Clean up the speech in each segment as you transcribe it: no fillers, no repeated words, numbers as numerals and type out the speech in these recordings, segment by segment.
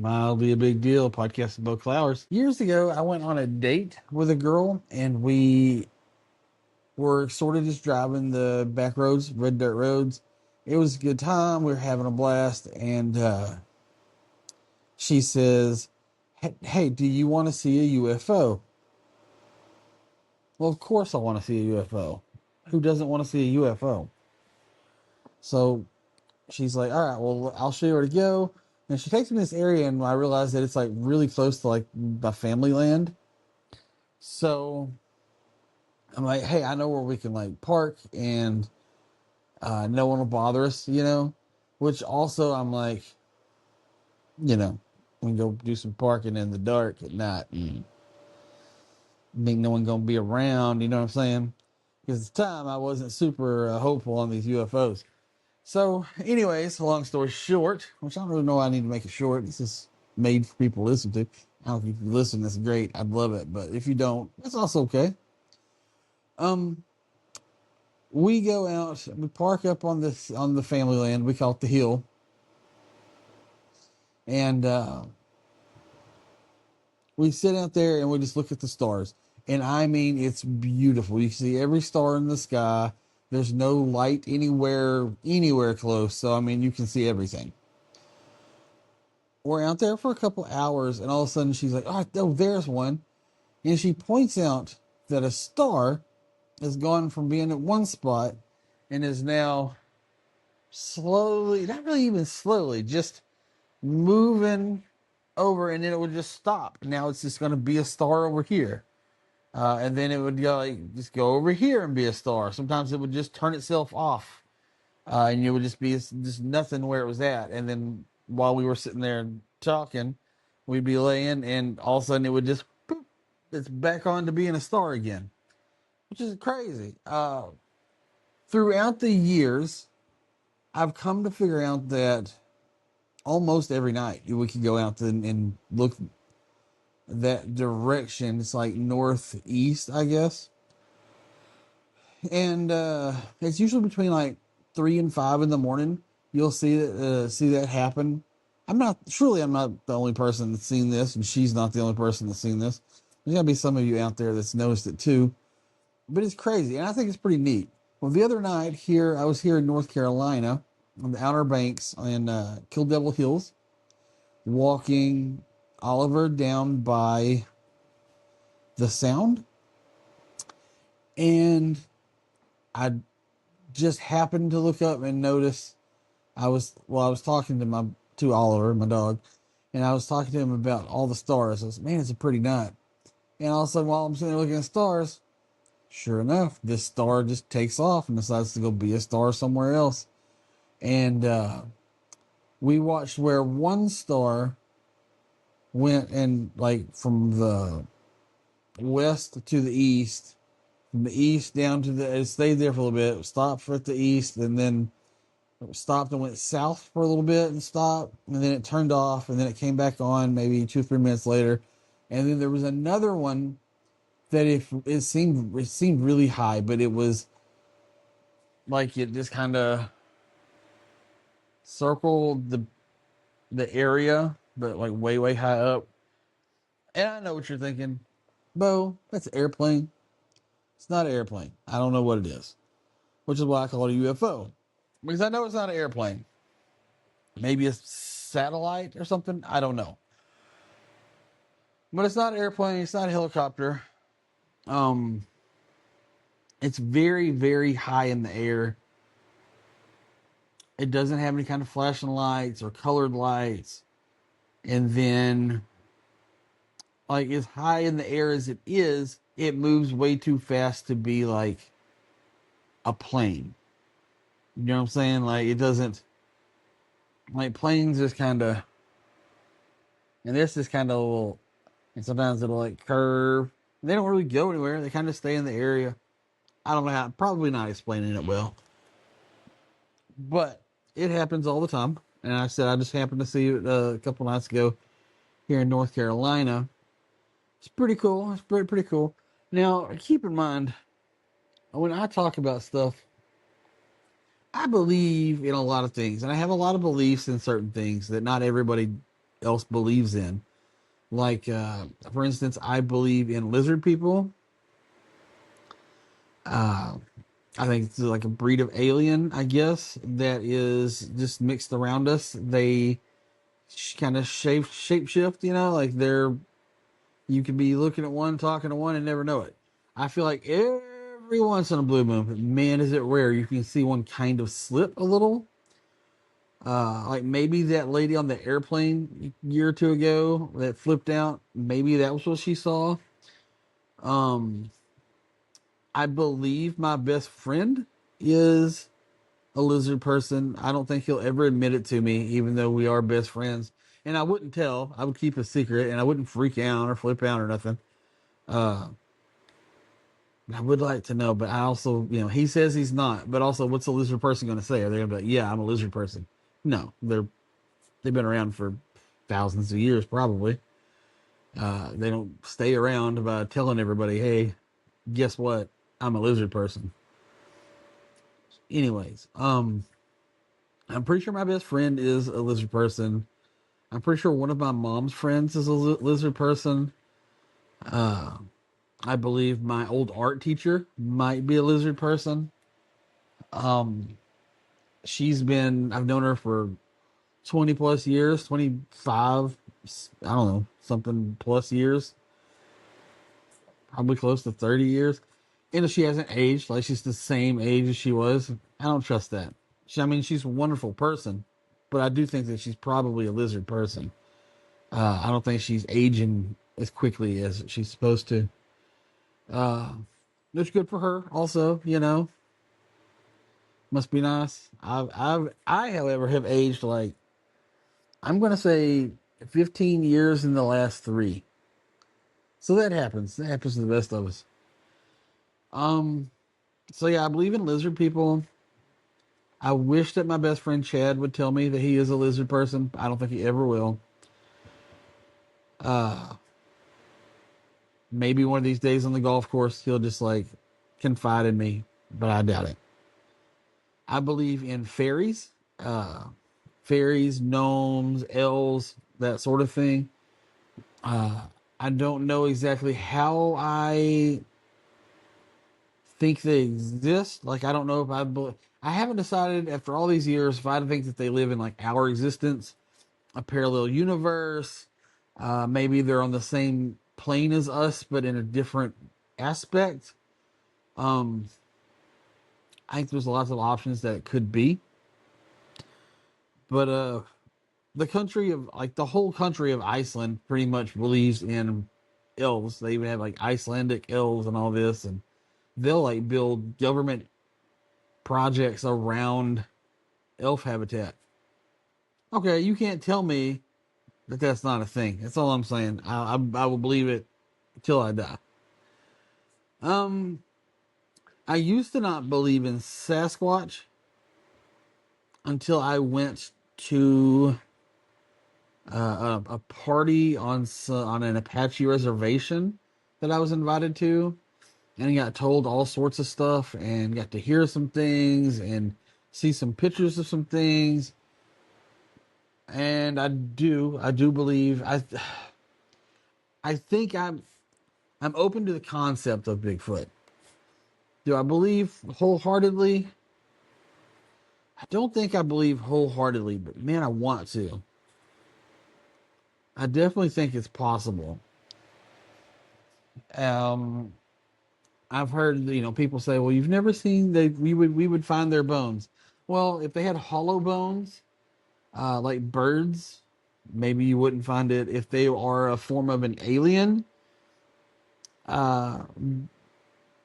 Mildly a big deal. Podcast about flowers. Years ago, I went on a date with a girl, and we were sort of just driving the back roads, red dirt roads. It was a good time. We were having a blast, and she says, "Hey, do you want to see a UFO?" Well, of course I want to see a UFO. Who doesn't want to see a UFO? So she's like, "All right, well, I'll show you where to go." And she takes me to this area, and I realize that it's like really close to like my family land. So I'm like, "Hey, I know where we can like park, and no one will bother us, you know." Which also, I'm like, you know, we can go do some parking in the dark at night. And think no one gonna be around, you know what I'm saying? Because at the time I wasn't super hopeful on these UFOs. So, anyways, long story short, which I don't really know why I need to make it short. This is made for people to listen to. I don't know if you listen, that's great. I'd love it. But if you don't, that's also okay. Um, we go out, we park up on the family land. We call it the hill, and we sit out there and we just look at the stars. And I mean, it's beautiful. You see every star in the sky. There's no light anywhere close. So I mean, you can see everything. We're out there for a couple hours, and all of a sudden she's like, "Oh, there's one," and she points out that a star has gone from being at one spot and is now slowly, not really even slowly, just moving over, and then it would just stop. Now it's just going to be a star over here. And then it would go like just go over here and be a star. Sometimes it would just turn itself off, and it would just be just nothing where it was at. And then while we were sitting there talking, we'd be laying, and all of a sudden it would just boop, it's back on to being a star again, which is crazy. Throughout the years, I've come to figure out that almost every night we could go out and look that direction. It's like northeast, I guess. And it's usually between like 3 and 5 in the morning. You'll see that happen. I'm not the only person that's seen this, and she's not the only person that's seen this. There's gotta be some of you out there that's noticed it too. But it's crazy, and I think it's pretty neat. Well, the other night here, I was here in North Carolina on the Outer Banks in Kill Devil Hills, walking Oliver down by the Sound, and I just happened to look up and notice I was talking to Oliver, my dog, and I was talking to him about all the stars. I was, man, it's a pretty night. And all of a sudden, while I'm sitting there looking at stars, sure enough, this star just takes off and decides to go be a star somewhere else. And we watched where one star went and like from the west to the east, from the east down to it stayed there for a little bit, stopped for at the east, and then stopped and went south for a little bit and stopped, and then it turned off, and then it came back on maybe 2 or 3 minutes later, and then there was another one that if it seemed really high, but it was like it just kind of circled the area, but like way high up. And I know what you're thinking, Bo. That's an airplane. It's not an airplane. I don't know what it is, which is why I call it a UFO, because I know it's not an airplane. Maybe a satellite or something. I don't know. But it's not an airplane. It's not a helicopter. Um, it's very high in the air. It doesn't have any kind of flashing lights or colored lights. And then, like, as high in the air as it is, it moves way too fast to be like a plane. You know what I'm saying? Like, it doesn't, like, planes just kind of, and this is kind of a little, and sometimes it'll like curve. They don't really go anywhere. They kind of stay in the area. I don't know how, probably not explaining it well, but it happens all the time. And I said I just happened to see it a couple nights ago here in North Carolina. It's pretty cool. It's pretty cool. Now, keep in mind, when I talk about stuff, I believe in a lot of things, and I have a lot of beliefs in certain things that not everybody else believes in. Like, for instance, I believe in lizard people. Uh, I think it's like a breed of alien, I guess, that is just mixed around us. They kind of shape shift, like you could be looking at one, talking to one, and never know it. I feel like every once in a blue moon, but man, is it rare, you can see one kind of slip a little. Like maybe that lady on the airplane a year or two ago that flipped out, maybe that was what she saw. Um, I believe my best friend is a lizard person. I don't think he'll ever admit it to me, even though we are best friends. And I wouldn't tell. I would keep a secret, and I wouldn't freak out or flip out or nothing. Uh, I would like to know, but I also, he says he's not. But also, what's a lizard person going to say? Are they going to be like, "Yeah, I'm a lizard person"? No, they've been around for thousands of years, probably. They don't stay around by telling everybody, "Hey, guess what? I'm a lizard person." Anyways, I'm pretty sure my best friend is a lizard person. I'm pretty sure one of my mom's friends is a lizard person. Uh, I believe my old art teacher might be a lizard person. Um, I've known her for 20 plus years, 25, I don't know, something plus years, probably close to 30 years. And she hasn't aged, like she's the same age as she was. I don't trust that. She's a wonderful person, but I do think that she's probably a lizard person. I don't think she's aging as quickly as she's supposed to. Uh, it's good for her, also. Must be nice. However, have aged like I'm gonna say 15 years in the last 3. So that happens. That happens to the best of us. Um. So yeah, I believe in lizard people. I wish that my best friend Chad would tell me that he is a lizard person. I don't think he ever will. Uh, Maybe one of these days on the golf course, he'll just like confide in me, but I doubt it. I believe in fairies, uh, fairies, gnomes, elves, that sort of thing. Uh, I don't know exactly how I think they exist. Like, I don't know if I haven't decided after all these years if I think that they live in like our existence, a parallel universe. Maybe they're on the same plane as us, but in a different aspect. Um, I think there's lots of options that it could be, but the whole country of Iceland pretty much believes in elves. They even have like Icelandic elves and all this, and they'll like build government projects around elf habitat. Okay, you can't tell me that that's not a thing. That's all I'm saying. I will believe it till I die. Um, I used to not believe in Sasquatch until I went to a party on an Apache reservation that I was invited to, and I got told all sorts of stuff and got to hear some things and see some pictures of some things. And I do believe I think I'm open to the concept of Bigfoot. Do I believe wholeheartedly? I don't think I believe wholeheartedly, but man, I want to. I definitely think it's possible. Um, I've heard people say, "Well, you've never seen they we would find their bones." Well, if they had hollow bones, like birds, maybe you wouldn't find it. If they are a form of an alien, uh,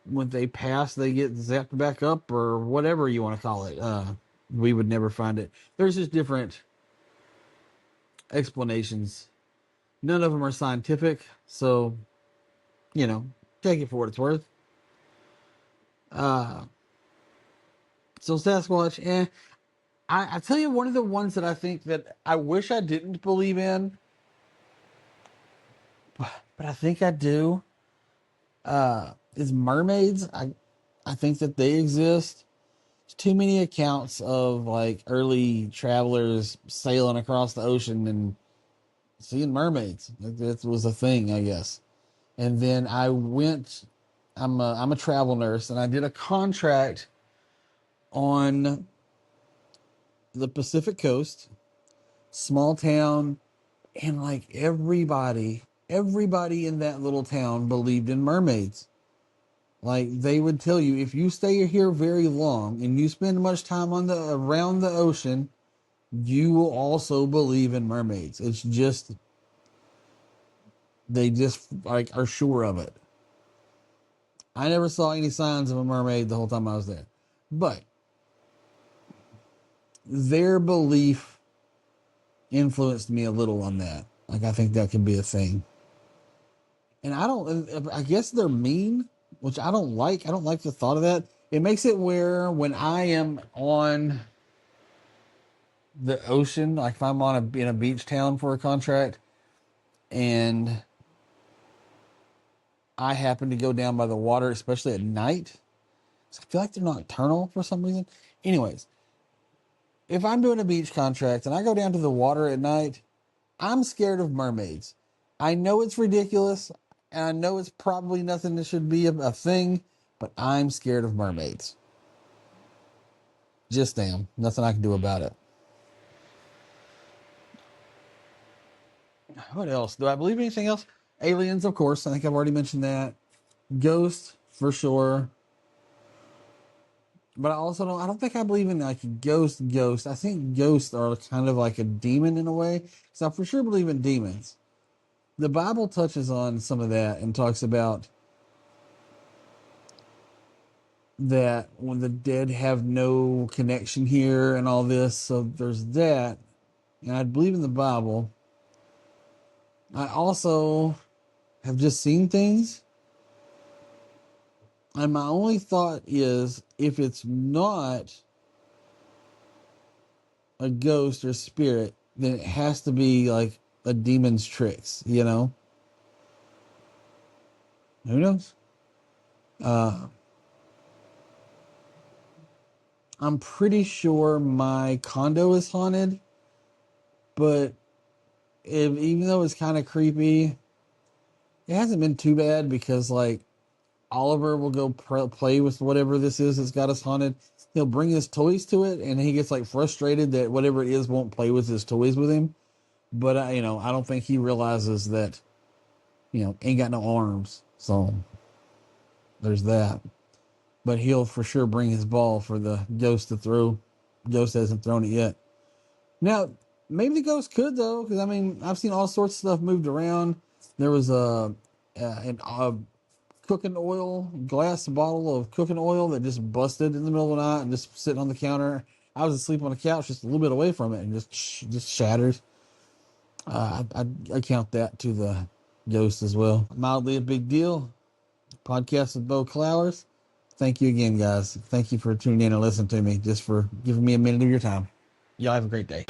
when they pass, they get zapped back up or whatever you want to call it. We would never find it. There's just different explanations. None of them are scientific, so you know, take it for what it's worth. Uh, so Sasquatch, I tell you, one of the ones that I think that I wish I didn't believe in, but I think I do, is mermaids. I think that they exist. There's too many accounts of like early travelers sailing across the ocean and seeing mermaids. Like, that was a thing, I guess. And then I went. I'm a travel nurse, and I did a contract on the Pacific Coast, small town, and like everybody in that little town believed in mermaids. Like, they would tell you, if you stay here very long and you spend much time around the ocean, you will also believe in mermaids. It's just, they just like are sure of it. I never saw any signs of a mermaid the whole time I was there, but their belief influenced me a little on that. Like, I think that could be a thing. And I guess they're mean, which I don't like. I don't like the thought of that. It makes it where when I am on the ocean, like if I'm in a beach town for a contract and I happen to go down by the water, especially at night, I feel like they're nocturnal for some reason. Anyways, if I'm doing a beach contract and I go down to the water at night, I'm scared of mermaids. I know it's ridiculous, and I know it's probably nothing that should be a thing, but I'm scared of mermaids. Just am. Nothing I can do about it. What else? Do I believe anything else? Aliens, of course. I think I've already mentioned that. Ghosts, for sure. But I don't think I believe in like ghosts. I think ghosts are kind of like a demon in a way. So I for sure believe in demons. The Bible touches on some of that and talks about that when the dead have no connection here and all this. So there's that. And I believe in the Bible. I also have just seen things. And my only thought is, if it's not a ghost or spirit, then it has to be like a demon's tricks, you know? Who knows? I'm pretty sure my condo is haunted, but even though it's kind of creepy, it hasn't been too bad because, like, Oliver will go play with whatever this is that's got us haunted. He'll bring his toys to it, and he gets like frustrated that whatever it is won't play with his toys with him. But I don't think he realizes that, ain't got no arms. So there's that. But he'll for sure bring his ball for the ghost to throw. Ghost hasn't thrown it yet. Now, maybe the ghost could though, because I've seen all sorts of stuff moved around. There was a cooking oil, glass bottle of cooking oil that just busted in the middle of the night and just sitting on the counter. I was asleep on the couch just a little bit away from it and just shatters. I count that to the ghost as well. Mildly a big deal. Podcast with Bo Clowers. Thank you again, guys. Thank you for tuning in and listening to me, just for giving me a minute of your time. Y'all have a great day.